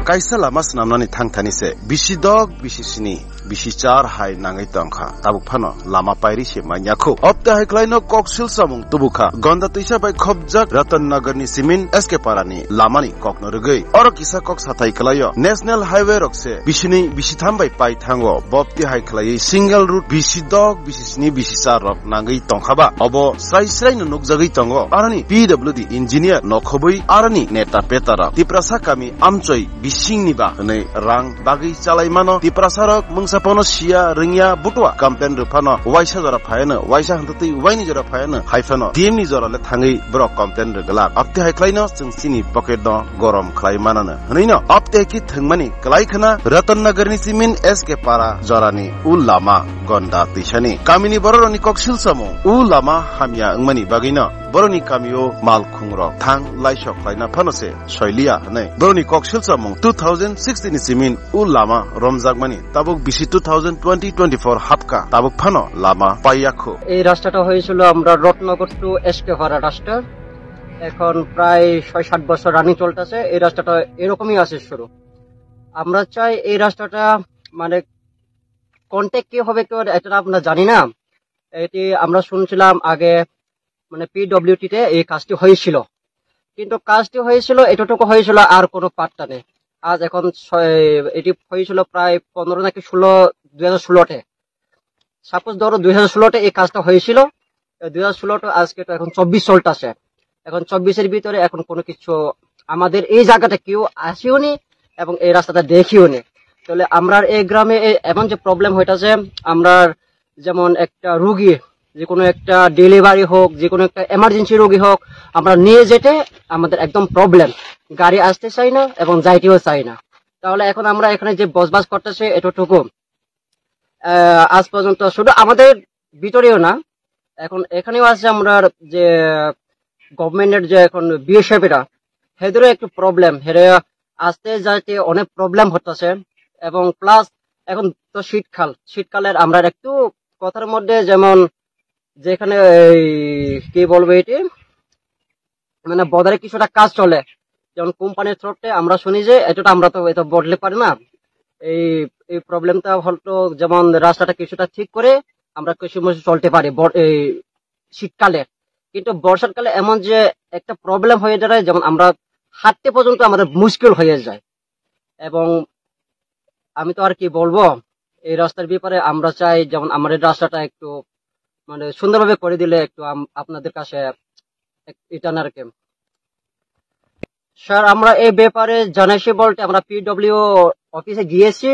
kaisa lama snamnani thangthani se bisi dog bisi sini bisi char hai nangai tangkha tabuk phano lama pairi se manyakho opta hai klaino koksil samung tubukha gonda tuisa bai khobjak Ratannagar ni simin SK parani lamani kokno rugei oro kisa kok sathai klayo national highway rokse bisini bisi thambai pai thango bopti hai klai single route bisi dog bisi sini bisi char rok nangai tangkhaba obo sai no nukjagei tango arani PWD engineer nokhobui arani neta petara tiprasa kami amchoi bisingni ba hne rang bagi chalai mano tiprasarok mungsapono sia ringya butwa campaign rupano waisa jora phaena waisa hantati waini jora phaena haifano DM ni jora le thangai bro campaign regala apte haiklaino sini pocket do gorom khlai manana hneino apte ki thangmani klai khana Ratannagar ni simin SK para jorani ulama gonda tishani kamini boroni koksil samo ulama hamya ngmani bagina boroni kamio mal khungro thang laishok khlaina phanose soilia hne boroni koksil samo 2016 ni simin ulama romjagmani tabuk bisi 2020-24 hapka tabuk phano lama paiyakho এই রাস্তাটা হয়েছিল আমরা Ratnagar two SK পাড়া রাস্তা এখন প্রায় 6-7 বছর running চলতেছে এই রাস্তাটা এরকমই আছে শুরু আমরা চাই এই রাস্তাটা মানে কন্টাক্ট কি হবে কেউ এটা আমরা জানি না এটি আমরা শুনছিলাম আগে মানে PWD তে এই কাজটি হয়েছিল কিন্তু কাজটি হয়েছিল এতটুকু হয়েছিল আর কোনো পাত্তা নেই আজ এখন এটি হয়েছিল প্রায় 15 নাকি 2016 তে সাপোজ ধরো 2016 তে এই কাজটা হয়েছিল 2016 আজকে তো এখন 24 চলতেছে এখন 24 এর ভিতরে এখন কোনো কিছু আমাদের এই জায়গাটা কেউ আসেও নি এবং এই রাস্তাটা দেখিও নি তাহলে আমরা এই গ্রামে এমন যে প্রবলেম হইতাছে আমরা যেমন একটা রোগী যে কোনো একটা ডেলিভারি হোক যে কোনো একটা এমার্জেন্সি রোগী হোক আমরা নিয়ে যেতে আমাদের একদম প্রবলেম গাড়ি আসতে চাই না এবং যাইতেও চাই না তাহলে এখন আমরা এখানে যে বসবাস করতেছে এতটুকু আজ পর্যন্ত শুধু আমাদের ভিতরেও না এখন এখানেও আছে আমরা যে গভর্নমেন্টের যে এখন BSF এরা হেদেরও একটু প্রবলেম হেরে আসতে যাইতে অনেক প্রবলেম হতেছে এবং প্লাস এখন তো শীতকালের আমরা একটু কথার মধ্যে যেমন যেখানে কি বলবো এটি মানে বদারে কিছুটা কাজ চলে যেমন কোম্পানির থ্রুতে আমরা শুনি যে এটা আমরা তো এটা বদলে পারি না এই এই প্রবলেমটা হয়তো যেমন রাস্তাটা কিছুটা ঠিক করে আমরা কিছু চলতে পারি এই শীতকালে কিন্তু বর্ষাকালে এমন যে একটা প্রবলেম হয়ে দাঁড়ায় যেমন আমরা হাঁটতে পর্যন্ত আমাদের মুশকিল হয়ে যায় এবং আমি তো আর কি বলবো এই রাস্তার ব্যাপারে আমরা চাই যেমন আমাদের রাস্তাটা একটু মানে সুন্দরভাবে করে দিলে একটু আপনাদের কাছে এটা না আর কি স্যার আমরা এই ব্যাপারে জানাইছি বলতে আমরা PW অফিসে গিয়েছি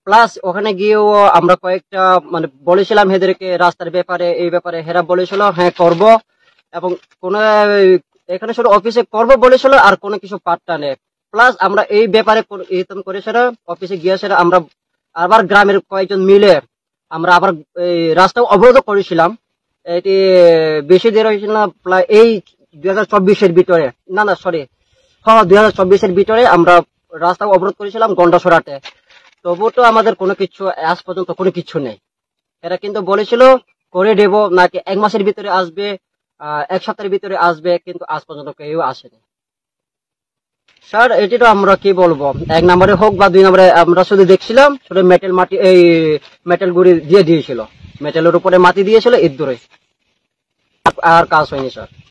প্লাস ওখানে গিয়েও আমরা কয়েকটা মানে বলেছিলাম এদেরকে রাস্তার ব্যাপারে এই ব্যাপারে হেরা বলেছিল হ্যাঁ করব এবং কোন এখানে শুধু অফিসে করব বলেছিল আর কোনো কিছু পাত্তা নেই প্লাস আমরা এই ব্যাপারে করেছিল অফিসে গিয়েছিল আমরা আবার গ্রামের কয়েকজন মিলে আমরা আবার এই রাস্তা অবরোধ করেছিলাম এটি বেশি দেরি হয়েছিল না প্রায় এই 2024 এর ভিতরে না সরি হ্যাঁ 2024 এর ভিতরে আমরা রাস্তা অবরোধ করেছিলাম গন্ডাছড়াতে তবু তো আমাদের কোনো কিছু আজ পর্যন্ত কোনো কিছু নেই এরা কিন্তু বলেছিল করে দেব নাকি 1 মাসের ভিতরে আসবে 1 সপ্তাহের ভিতরে আসবে কিন্তু আজ পর্যন্ত কেউ আসেনি স্যার এটি তো আমরা কি বলবো 1 নম্বরে হোক বা 2 নম্বরে আমরা শুধু দেখছিলাম শুধু মাটি এই মেটাল গুড়ি দিয়ে দিয়েছিল মেটালের উপরে মাটি দিয়েছিল এর দূরে আর কাজ হয়নি স্যার